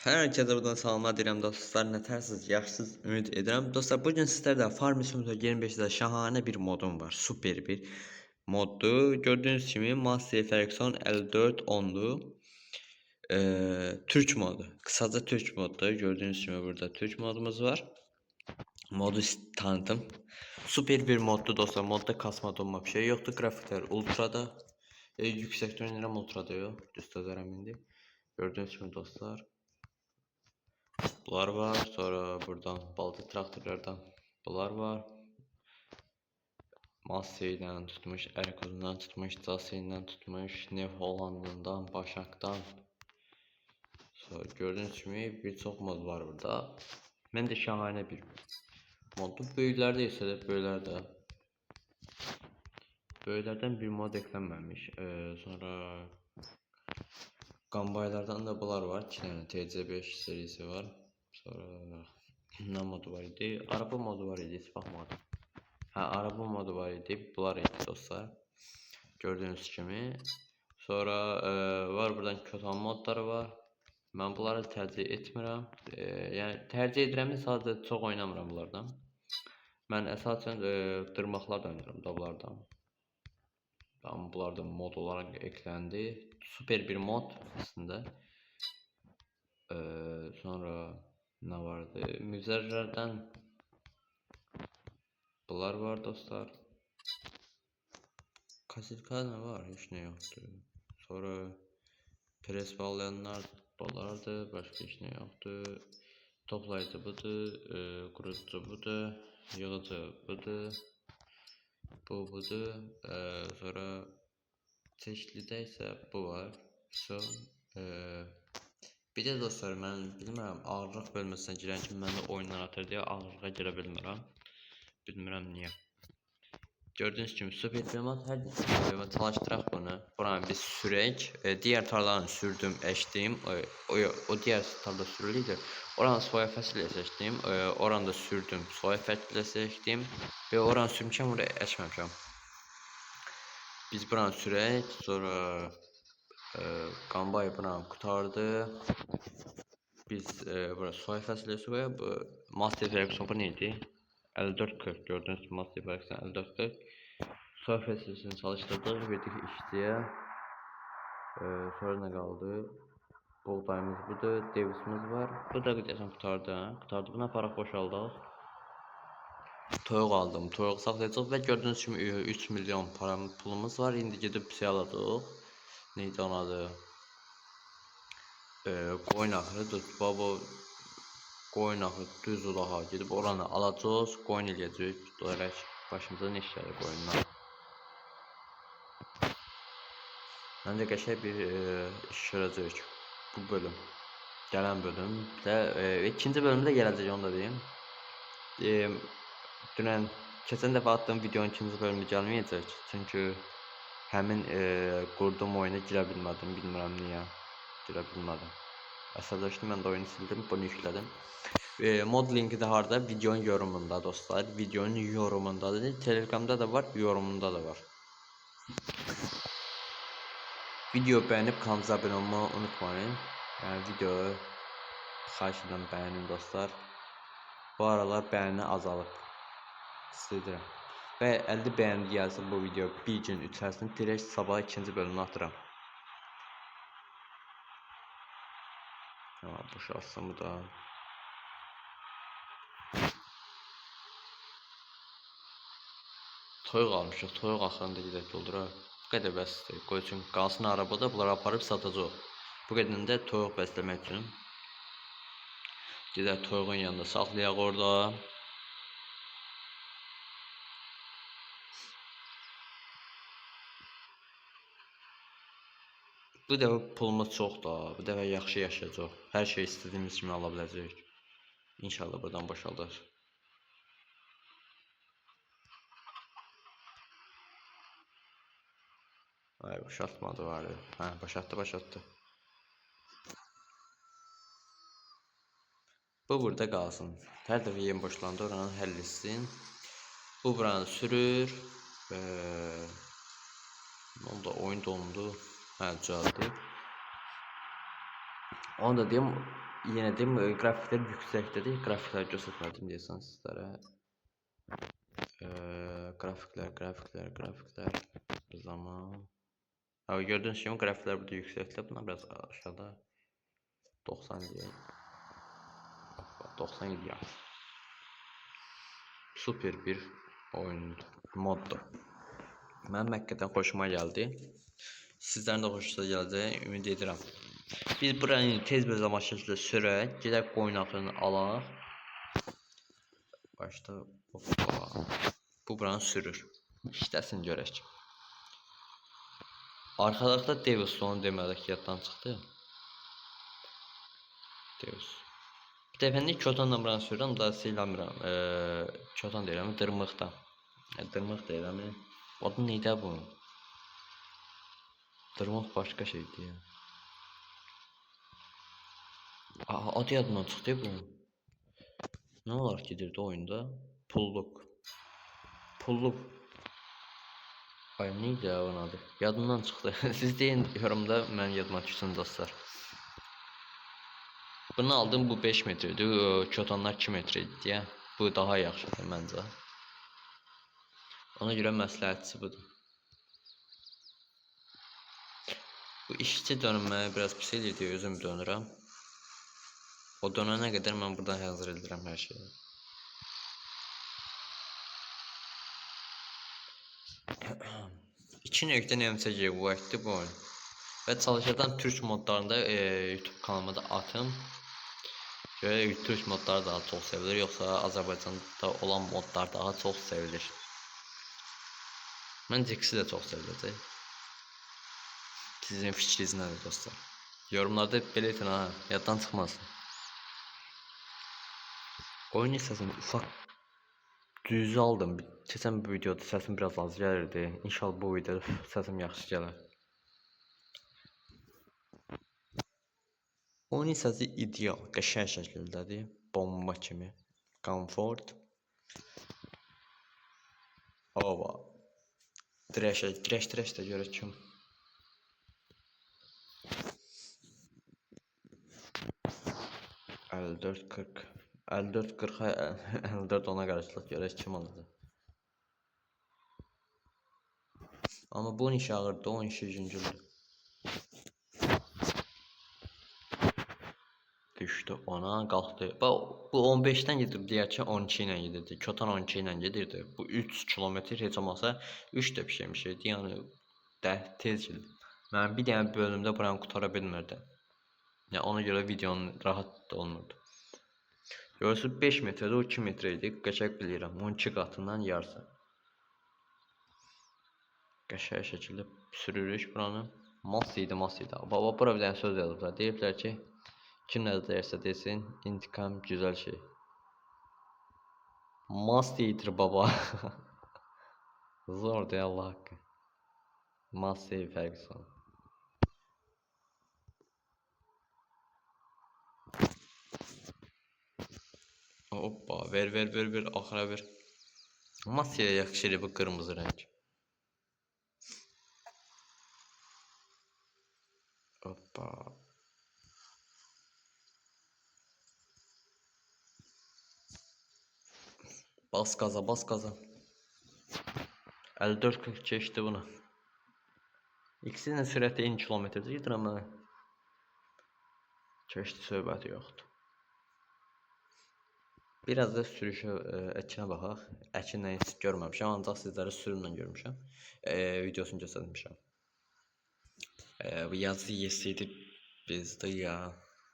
Hər kəsə buradan salamlar deyirəm dostlar. Nətərsiniz? Yaxşısınız? Ümid edirəm. Dostlar, bu gün sizlərlə Farming Simulator 25-də şahanə bir modum var. Super bir moddur. Gördüyünüz kimi Massey Ferguson 5410'dur. Türk modu. Kısaca Türk moddur. Gördüyünüz kimi burada Türk modumuz var. Modu tanıdım. Super bir moddur dostlar. Modda kasma donma bir şey yoktur. Grafikler ultrada. Yüksekte oynayıram, ultrada yok. Düz sözlərəm indi. Gördüyünüz kimi dostlar. Bunlar var. Sonra buradan balta traktörlerden bunlar var. Massey'den tutmuş, Erkozundan tutmuş, Dase'den tutmuş, New Holland'ından, Başak'tan. Sonra gördüğünüz gibi birçok mod var burada. Ben de şahane bir moddu. Böylerde ise de böylerden bir mod eklenmemiş. Sonra Gambaylardan da bunlar var. Yani TC5 serisi var. Sonra ne modu var idi? Araba modu var idi, hiç bakmadım. Araba modu var idi. Bunlar idi dostlar. Gördüğünüz gibi. Sonra var buradan kötü modları var. Ben bunları tercih etmirəm. Yəni tercih edirəm, sadəcə çox oynamıram bunlardan. Mən əsasən dırmaqlar oynayıram da bunlardan. Tamam, bunlar da mod olarak eklendi. Süper bir mod aslında. Sonra ne vardı? Müzerlerden bunlar var dostlar. Kasilka ne var? Hiç ne yoktu. Sonra pres bağlayanlar dolardı. Başka hiç ne yoktu. Toplayıcı budur. Kurutucu budur. Yığıcı budur. Bu budur. Sonra çeşitlidə isə bu var. Bir də dostlar, mən bilmirəm, ağırlıq bölməsinə girən kimi məndə oyundan atır deyə ağırlığa girə bilmirəm. Bilmirəm niyə. Gördüyünüz kimi super filmat hər bir çalışdıraq bunu. Buranı biz sürək. Diğer tarlalarını sürdüm, əşdim. O diğer tarla sürülüydü. Oranı soya fasulye seçdim. Oranı da sürdüm, soya fasulye seçdim. Ve oranı sürmüşəm, oraya əşməmişəm. Biz buranı sürək, sonra Gambay buranı kurtardı. Biz burası soya fasulyesi koyup Master Ferguson bu neydi? 5440 gördüğünüz gibi Master Ferguson 5440 soya fasulyesini çalıştırdık, verdik işçiye. Sonra ne kaldı? Buğdayımız budur, Davis'imiz var. Bu da geçen kurtardı. Kurtardı, buna para boşaldıq. Toyuq aldım, toyuq saxlayacaq və gördüğünüz kimi 3 milyon pulumuz var. İndi gedib şey alacaq. Neydi onun adı? Qoyun axırı, baba qoyun axırı düz ulağa gedib oranı alacağız, qoyun eləyəcək, dolayaq başımıza ne işləri qoyunlar. Məncə qəşəng bir iş görəcək bu bölüm, gələn bölüm və ikinci bölümdə gələcək, onu da deyim. Keçən dəfə attığım videonun ikinci bölümü gəlməyəcək, çünki həmin qurduğum oyuna girə bilmədim, bilmirəm niyə girə bilmədim. Əsəbləşdim, mən də oyunu sildim, bunu yüklədim. Mod linki de harda? Videonun yorumunda dostlar. Videonun yorumundadır. Telegramda da var, yorumunda da var. Video beğenip kanalımıza abone olmayı unutmayın. Yani videoyu xahiş edirəm beğenin dostlar. Bu aralar beğeni azalıb. İstəyirəm. Və 50 beğeni gəlsin bu video bir gün içərisində, direkt sabah ikinci bölümünü atıram. Boşaltsam bu da. Toyuq almışıq, toyuq axırında gedək doldura. Bu qədər bəsdir. Qoy üçün qalsın arabada, bunları aparıb satacaq. Bu qədərini də toyuq bəsləmək üçün. Gedək toyuğun yanında saxlayaq orada. Bu dəfə pulumuz çox da, bu dəfə yaxşı yaşayacaq. Hər şey istədiyimiz kimi ala biləcəyik. İnşallah buradan boşaldar. Ay, boşaltmadı vardı. Boşalttı. Bu burada qalsın. Hər dəfə yem boşlandı, oranı həll etsin. Bu buranı sürür. Onda oyun dondu. Düzeldi. Onu da diyeyim, Yine deyim, grafikler yüksəkdədir. Grafikləri göstərmədim deyəsən sizlərə. Grafiklər. Zaman. Gördüğünüz kimi grafiklər burada yüksəkdə. Buna biraz aşağıda 90 deyək. 97 ya. Super bir oyun moddur. Mənim həqiqətən xoşuma gəldi. Sizlərin də xoşunuza gələcək ümid edirəm. Biz buranı tez bir zaman şəkildə sürək, gedək qoyun axırını alaq. Başda hoppa. Bu buranı sürür. İşləsin görək. Arxadakı Devilstone deməli ki, yaddan çıxdı. Deus. Bir dəfə Çotanla buranı sürürəm, daha silmirəm. Çotan deyirəm, dırmıqda. Dırmıq deyirəm. Adı neydi bu? Dırmıq başqa şeydir ya. Adı yadımdan çıxdı bu. Ne olarak gedirdi oyunda? Pulluk. Ay neydi ya onun adı? Yadımdan çıxdı. Siz deyin yorumda, mən yadıma düşsün dostlar. Bunu aldım, bu 5 metreydi. Çotanlar 2 metreydi ya. Bu daha yaxşıdır məncə. Ona görə məsləhətçi budur. Bu işçi dönmeye biraz pis edir, özüm dönürəm. O dönene kadar mən buradan hazır edirəm hər şeyi. İki nöqtə NMCG bu vaxtdır bu oyun. Və çalışacağım Türk modlarında YouTube kanalıma da atım. Göre Türk modları daha çok sevilir, yoksa Azərbaycanda olan modlar daha çok sevilir. Məncə ikisi də çox seviləcək. Sizin fikriniz nədir dostlar? Yorumlarda belə etin ha, yaddan çıxmasın. Oyun səsim ufak düzü aldım. Keçən bir videoda səsim biraz az gəlirdi. İnşallah bu videoda səsim yaxşı gələr. Oyun səsi ideal, qəşəng şəkildədir. Bomba kimi. Komfort. Ova. Dirəş də görək kim. $54.40 $54 ona qarşılıq görək kim alacaq. Amma bu iş ağırdı, o iş yüngüldür. Düşdü ona, qalxdı. Bu 15-dən gedirdi, deyək ki 12 ilə gedirdi. Çotan 12 ilə gedirdi. Bu 3 kilometr heç olmasa 3 də bir şeydi. Yəni tez gedir. Mən bir dənə bölümdə buranı qutara bilmirdim. Yəni ona görə videonun rahat da olmurdu. Görürsünüz 5 metrdə o 2 metre idi. Qəşəng bilirəm. 12 qatından yarısı. Qəşəng şəkildə sürürük buranı. Mas idi. Baba bura bir dənə söz yazıblar. Deyiblər ki, kim nə deyirsə desin, intikam güzel şey. Mas iyidir baba. Zor de Allah hakkı. Mas iyi Ferguson. Hoppa ver axıra ver. Masaya yakışır bu kırmızı renk. Hoppa. Bas gaza. 54-40 keçdi bunu. İkisinin sürəti 10 kilometrdə gedir amma keçdi söhbəti yoxdur. Biraz da sürüşə əkinə baxaq. Əkinlə heç görməmişəm, ancaq sizlərə sürümlə görmüşəm. Videosunu göstərmişəm. Bu yazı yesiydi bizdə ya.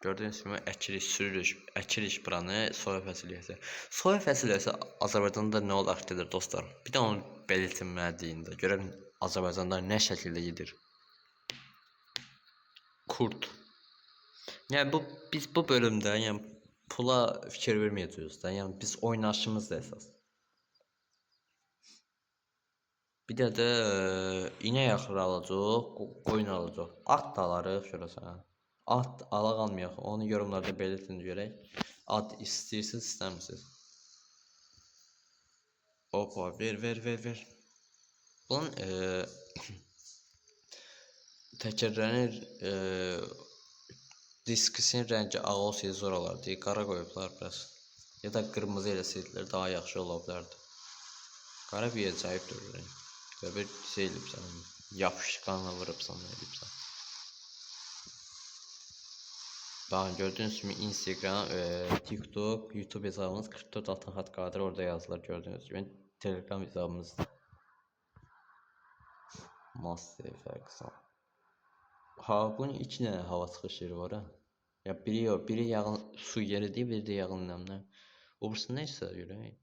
Gördüğünüz gibi əkirik, sürürük, əkirik buranı soya fəsiləsi. Soya fəsiləsi Azərbaycanda nə olaraq gedir dostlar? Bir də onun belirtilmədiyində görək Azərbaycanda nə şəkildə gedir. Kurt. Yəni biz bu bölümdə yəni pula fikir verməyəcəyik də. Yəni biz oynayışımızda əsas. Bir də inək axırı alacaq, qoyun alacaq. At da alarıq şurası. At alaq almayaq. Onu yorumlarda belirtin görək. At istəyirsiniz, istəmirsiniz. Hoppa ver. Bunun təkərlərini Diskisin rəngi ağ olsaydı zor olardı. Qara qoyublar biraz. Ya da qırmızı eləsəydilər daha yaxşı ola bilərdi. Qara bir acayip durur. Belə bir şey elibsən. Yapışqanla vurubsan, nə elibsən. Bakın gördüğünüz gibi Instagram, TikTok, YouTube hesabımız 44 altın hat kadar orada yazılır gördüğünüz gibi. Telegram hesabımız Master Ferguson. Ha bunun içine hava sıkışır var ha. Ya biri yok, biri yağın su yeri değil, biri de yağın nemli. Öbürsü neyse göre.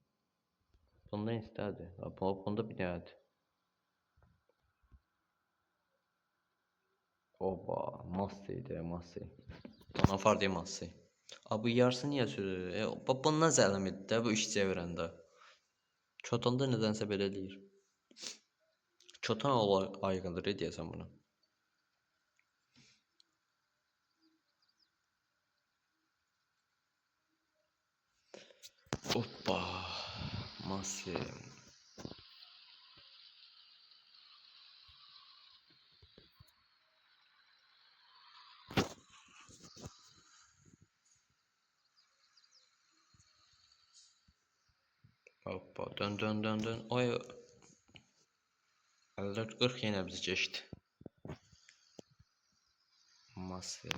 Bundan isterdi. Bunda bir tane. Oba, Master'di, Master. Ona far değil Master. Bu yarısı niye sürüyor? Bundan zəhləm idi də bu iş çevirəndə. Çotanda nədənsə belə eləyir. Çotan ayıqılır deyəsən bunu. Hoppa. Master. Hoppa dön dön dön dön. Oy 54-40 yine bizi geçti. Master.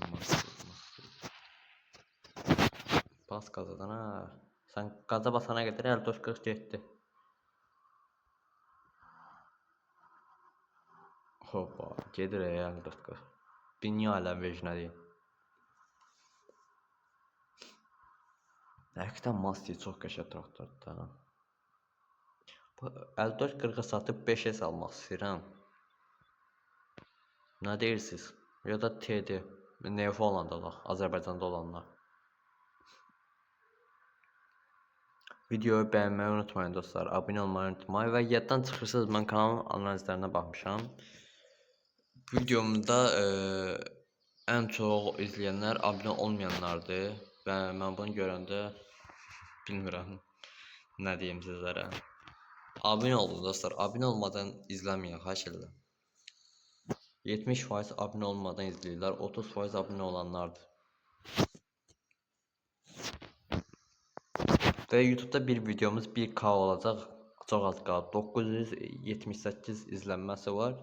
Bas gazadan ha. Sen gaza basana kadar 54-40 getdi. Hoppa gedir 54-40. Dünya aləm vecnə deyil. Həqiqətən Master çox qəşəng traktordur da. 54-40'a satıp 5'e salmak istəyirəm. Ne deyirsiniz? Ya da TD, Nefo olanlar, Azərbaycanda olanlar. Videoyu beğenmeyi unutmayın dostlar, abone olmayı unutmayın ve yaddan çıxırsınız, mən kanalın analizlerine baxmışam. Videomda en çok izleyenler abone olmayanlardır ve mən bunu görəndə bilmirəm nə deyim sizlərə. Abone olun dostlar, abone olmadan izləməyin, xahiş edirəm. 70% abone olmadan izləyirlər, 30% abone olanlardır. Ve YouTube'da bir videomuz 1K olacaq, çox az qaldı. 978 izlənməsi var.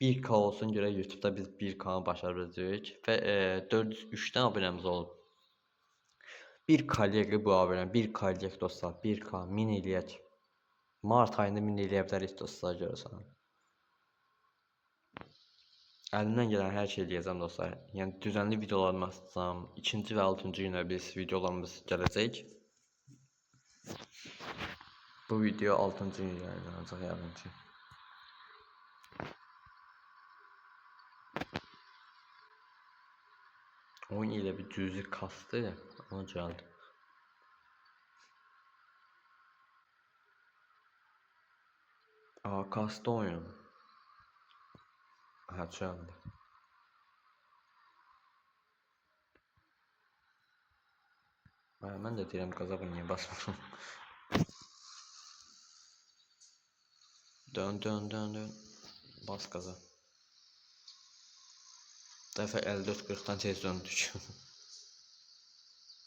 1K olsun görə YouTube'da biz 1K'nı başaracağıq və 403'dən abunəmiz olub. 1K eləyək bu abunə, 1K eləyək dostlar, 1K min eləyək. Mart ayında min eləyə bilərik dostlar görürsən. Əlimdən gələn hər şey eləyəcəm dostlar. Yəni düzənli videolarımı atacağam. 2-ci və 6-cı günə biz videolarımız gələcək. Bu video 6-cı gün yayınlanacaq yəqin ki. Oyun ilə bir cüzi kastı, ona gəldi. Kastı oyun. Ha gəldi. Mən də deyirəm qazağı niyə basmıram. Dön. Bas qaza. Dəfə 54-40'dan tez döndük.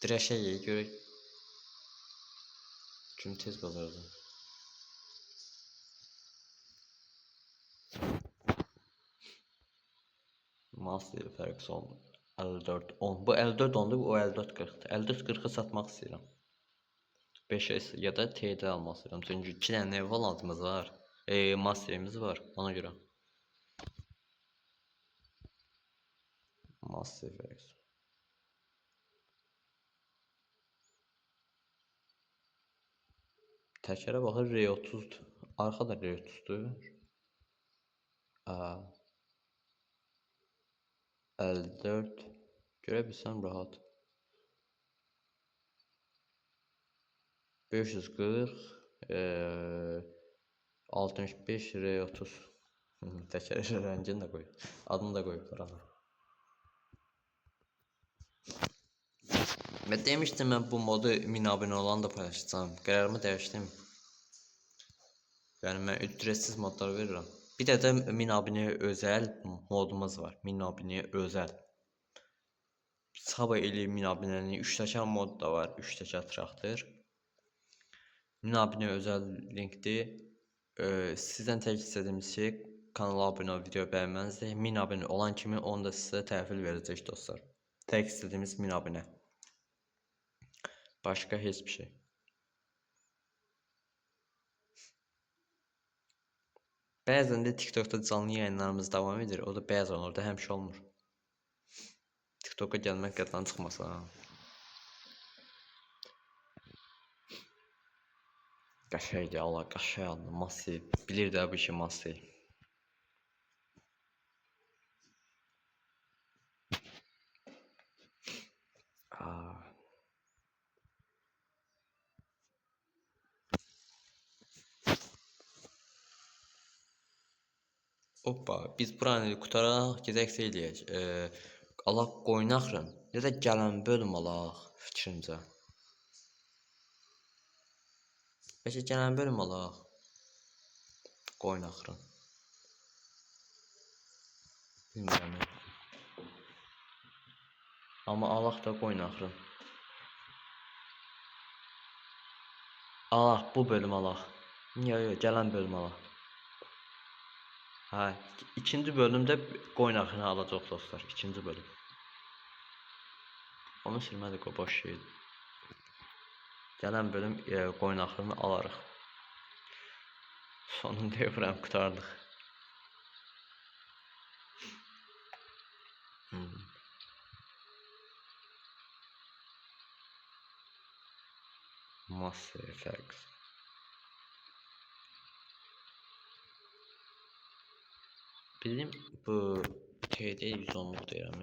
Dirəşə yeyə görək. Kim tez qazardı. Master Ferguson 54-10. Bu 54-10'du, bu 54-40'dır. 54-40'a satmaq istəyirəm. 5'e ya da TD almaq istəyirəm. Çünki 2 dənə Volantımız var. Masterimiz var ona görə. Master Ferguson. Təkərə baxır R30'dur. Arxa da R30'dur. 54 görebilsem rahat. 540 65 R30. Təkər rəngini də qoy. Adını da qoyublar ana. Və demişdim mən bu modu 1000 abunə olan da paylaşacağım. Qərarımı dəyişdim. Yəni mən ücretsiz modlar verirəm. Bir də 1000 abunəyə özəl modumuz var. 1000 abunəyə özəl. Sabah eləyir 1000 abunəni. 3 təkan mod da var. 3 təkan traktor. 1000 abunə özəl linkdir. Sizdən tək istədiyimiz şey kanala abunə olub video bəyənmənizdir. 1000 abunə olan kimi onu da sizə təhvil verəcək dostlar. Tək istədiyimiz 1000 abunə. Başqa heç bir şey. Bəzən də TikTokda canlı yayınlarımız davam edir. O da bəzən orada həmişə olmur. TikToka gəlmək yaddan çıxmasa. Qəşəngdir, Allah qəşəng, massiv. Bilir də bu işi massiv. Hoppa, biz buranı qutaraq gedək eləyək. Alaq qoyunaqrın. Ya da gələn bölüm alaq fikrimcə. Bəlkə gələn bölüm alaq. Qoyunaqrın. Bilmirəm. Amma alaq da qoyunaqrın. Alaq, bu bölüm alaq. Yox, gələn bölüm alaq. Hə, ikinci bölümdə qoyunaqrını alacaq dostlar. İkinci bölüm. Onu silmədik, o boş şeydir. Gələn bölüm qoyunaqrını alarıq. Sonunda evren qurtardıq. Mass Effect. Bizim bu TD 110'luk deyirəm.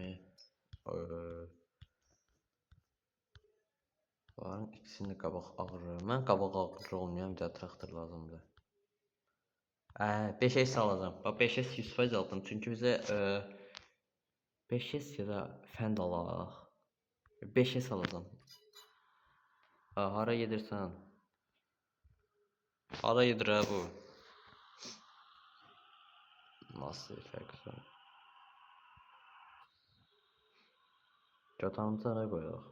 Bunların ikisini qabaq ağrır. Mən qabaq ağrır olmayan bir traktor lazımdır. 5S alacağım. Bax 5S 100% aldım. Çünki bizə 5S ya da fənd alaq. 5S alacağım. Hara gedirsən? Hara gedir bu? Nasıl effekt? Götürümüzü hara qoyaq?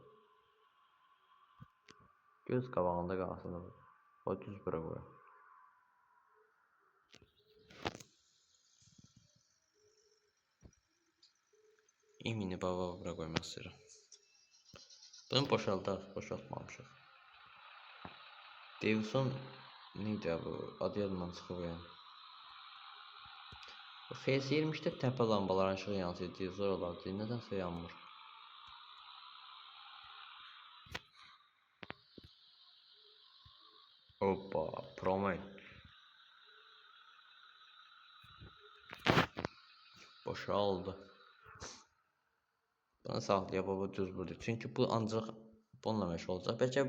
Göz qabağında qalsın. O düz bura qoyaq. İmini baba bura qoymaq istəyirəm. Bunu boşaldaq, boşaltmamışıq. Davison neydi bu? Adı yadımdan çıxıb yəni. FS20'də təpə lambaların işığı yansıyır, zor olardı. Nədənsə yanmır. Hoppa, Promate. Boşaldı. Bunu saxlaya baba düz budur. Çünki bu ancaq bununla məşğul olacaq. Bəlkə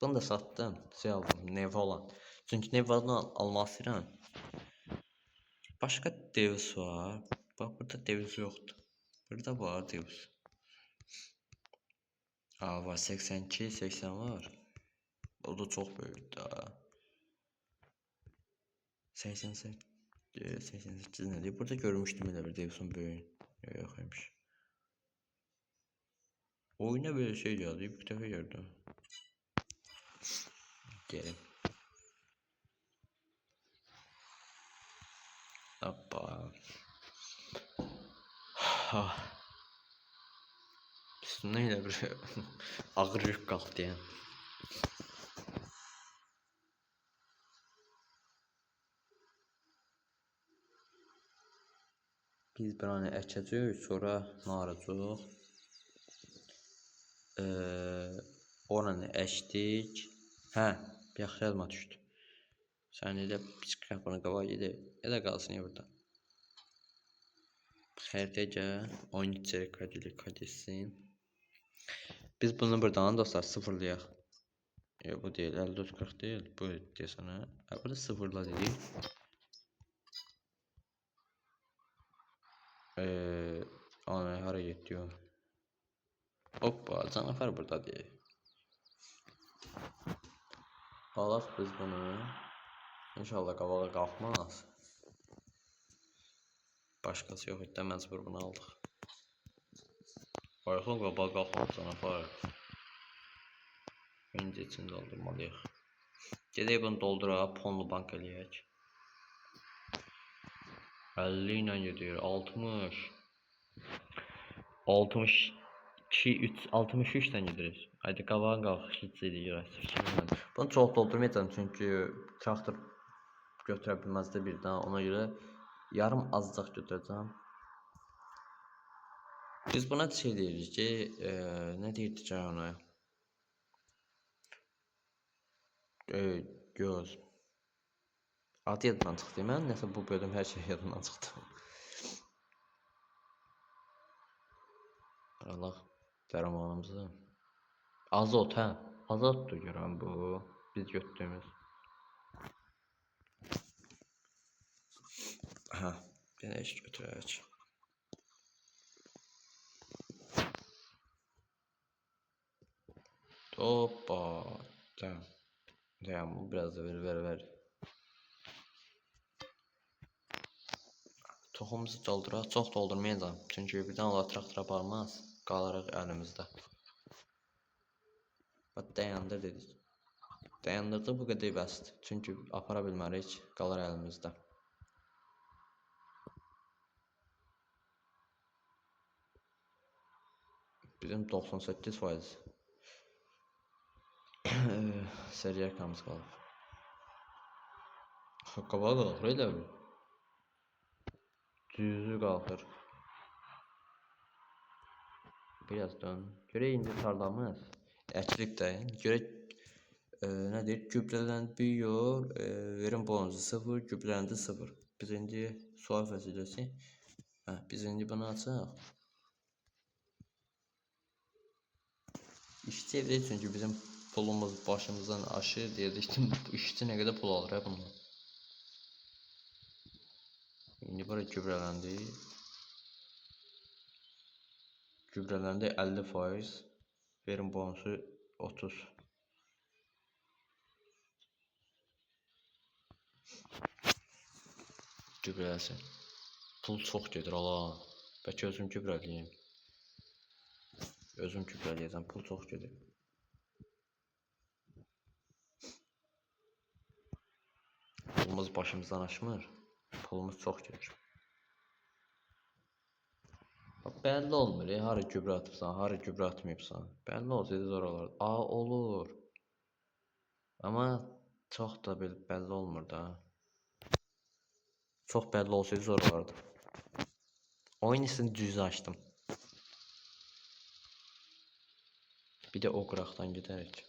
bunu da satdım. Şey aldım, Neva olan. Çünki Neva'dan almaq istəyirəm. Başqa Deus var. Bax burada Deus yoxdur. Burada var Deus. Var 82, 80 var. O da çox böyükdür da. 88 nədir? Burada görmüşdüm elə bir Deus'un böyüyün. Yox imiş. Oyuna böyle şey geldi. Bir dəfə gördüm. Gelin. Hoppa. Üstündən elə bir ağır yük qalxdı yəni. Biz buranı əkəcəyik, sonra naracaq. Oranı əkdik. Hə, yaxşı yadıma düşdü. Sən elə piç qapını qabağa gedək. Elə qalsın ya burada. Xəritəyə gəl, oyun içəri kadetsin. Biz bunu buradan dostlar sıfırlayaq. Bu deyil, 5440 deyil, bu desənə. Burada sıfırla dedik. Ana hara getdi o? Hoppa, canavar burada deyil. Alaq biz bunu. İnşallah qabağa qalxmaz. Başqası yox idi, məcbur bunu aldıq. Ayxon qabağa qalxmamısan apar. Önce için doldurmalıyıq. Gedək bunu dolduraq, ponlu bank eləyək. 50 ilə gedir, 60. 63'ten gideriz. Haydi qabağın qalx, hiç eləyək. Bunu çox doldurmayacağım çünki traktor götürə bilməz də birdən. Ona görə yarım azcaq götürəcəm. Biz buna şey deyirik ki, nə deyirdik ona? Göz. Adı yadımdan çıxdı. Mən nəsə bu bölüm hər şey yadımdan çıxdı. Allah dərmanımızı. Azot, hə? Azotdur görən bu. Biz götürdüyümüz. Hə, yenə iş götürək. Hoppa. Tamam. Tamam, bu biraz da ver. Toxumuzu dolduraq. Çox doldurmayacağam. Çünki birdən olar traktora aparmaz. Qalarıq əlimizdə. Bax, dayandır dedik. Dayandırdı, bu qədər bəsdir. Çünki apara bilmərik, qalar əlimizdə. Bizim 98% seriyakamız qalıb. Qabağa qalxır elə mi? Düzü qalxır. Biraz dön. Görək indi tarlamız. Əkilib də. Görək nədir? Gübrələndi büyüyor. Verim bonusu 0, gübrələndi 0. Biz indi sual fəsiləsi. Biz indi bunu açaq. İşçi evdə çünki bizim pulumuz başımızdan aşır dedik. İşçi nə qədər pul alır bundan. İndi buraya gübrələndi. Gübrələndi 50%. Verim bonusu 30. Gübrələsin. Pul çox gedir ala. Bəlkə özüm gübrələyim. Özüm gübrələyəcəm. Pul çox gedir. Pulumuz başımızdan aşmır. Pulumuz çox gedir. Bəlli olmur, hara gübrə atıbsan, hara gübrə atmayıbsan. Bəlli olsaydı zor olardı. Olur. Amma çox da bəlli olmur da. Çox bəlli olsaydı zor olardı. Oyun için düzü açdım. Bir de o qıraqdan gedərik.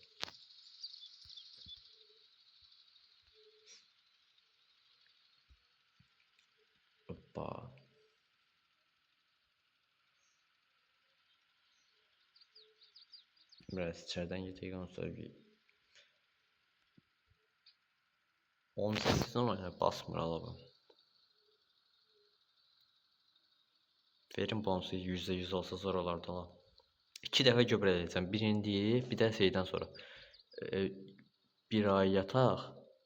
Hoppa. Biraz içeriden gedək, ondan sonra bir 18'den oynayır, basmır alaba. Verim bonusu %100 olsa zor olardı lan. 2 dəfə gübrə edəcəm. Birini bir də şeydən sonra. Bir ay yataq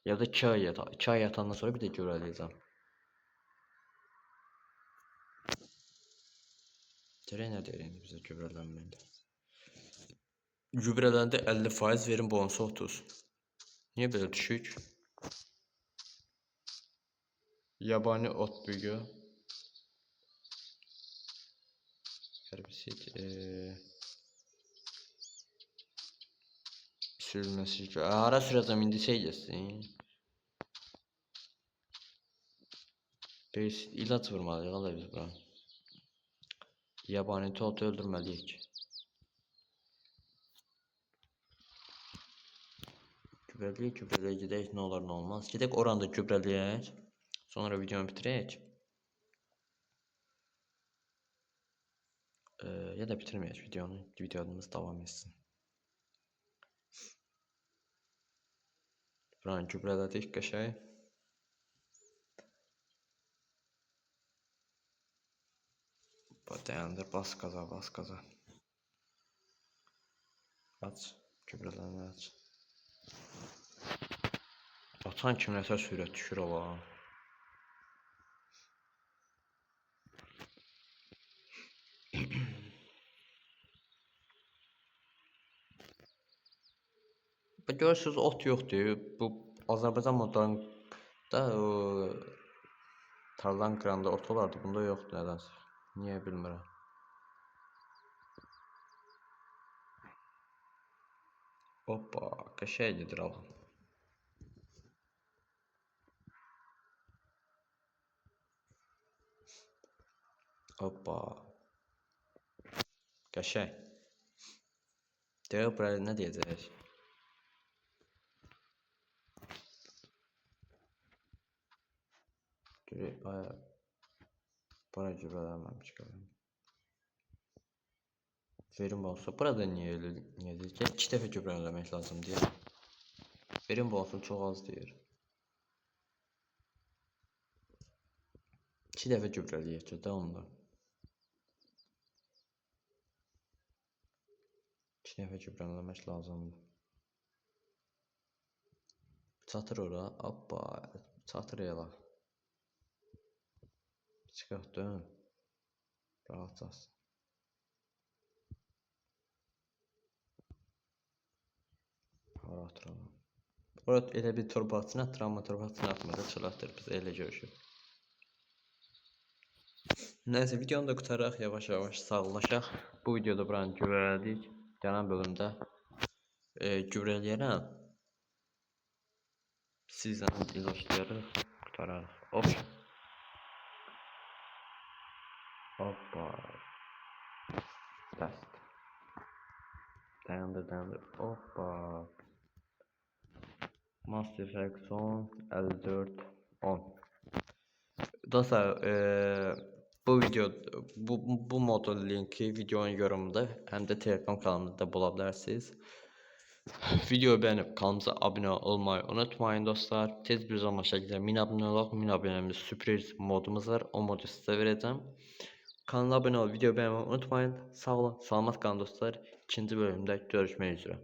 ya da 2 ay yataq. 2 ay yatandan sonra bir də gübrə edəcəm. Görək nə deyir indi bizə gübrələnməndə. Gübrələndi 50%, verim bonusu 30. Niyə belə düşük? Yabani ot büyüyor. Herbisit. Sürülmesi. Ara sürəcəm indi şey geçsin. Bir ilaç vurmalıyıq ala biz bura. Yabani otu öldürməliyik. Gübrəliyək gedək, nə olar nə olmaz. Gedək oranda gübrəliyək. Sonra videonu bitirək. Ya da bitirməyək videonu. Videomuz davam etsin. Buranı gübrələdik qəşəng. Dayandır, bas qaza. Aç, gübrələrini aç. Atan kimi nəsə sürət düşür ola. Görürsüz ot yoxdur. Bu Azərbaycan modlarında o tarlan qıranda ot olardı. Bunda yoxdur nədənsə. Niyə bilmirəm. Hoppa, qəşəngdir alan. Hoppa. Qəşəng. Deyək buraya nə deyəcək? Bura gübrələnməmiş qalım. Verim olsa, burada niyə deyir ki? 2 dəfə gübrələmək lazım deyir. Verim olsun, çox az deyir. 2 dəfə gübrələyək ki, də onda. 2 dəfə gübrələmək lazımdır. Çatır ora, hoppa, çatır elə. Çıxaq dön. Rahatcasın. Hara atıram. Orada elə bir torbasını atıram, torbasını atmada çölatır biz elə görüşür. Nəysə, videonu da qutaraq, yavaş-yavaş sağlaşaq. Bu videoda buranı gübrələdik. Gələn bölümdə gübrələyərəm. Sizlə izləşdirək, qutaraq. Hop. Hoppa. Test. Dayandır. Hoppa. Master Effects 10, 54, 10. Dostlar, bu modul linki videonun yorumunda, həm də Telegram kanalımda da bula bilərsiniz. Videoyu bəyənib kanalımıza abunə olmayı unutmayın dostlar. Tez bir zaman şəkildə 1000 abunə olaq. 1000 abunəmiz sürpriz modumuz var. O modu sizə verəcəm. Kanala abunə ol, video bəyənməyi unutmayın. Sağ olun, salamat qalın dostlar. İkinci bölümdə görüşmək üzrə.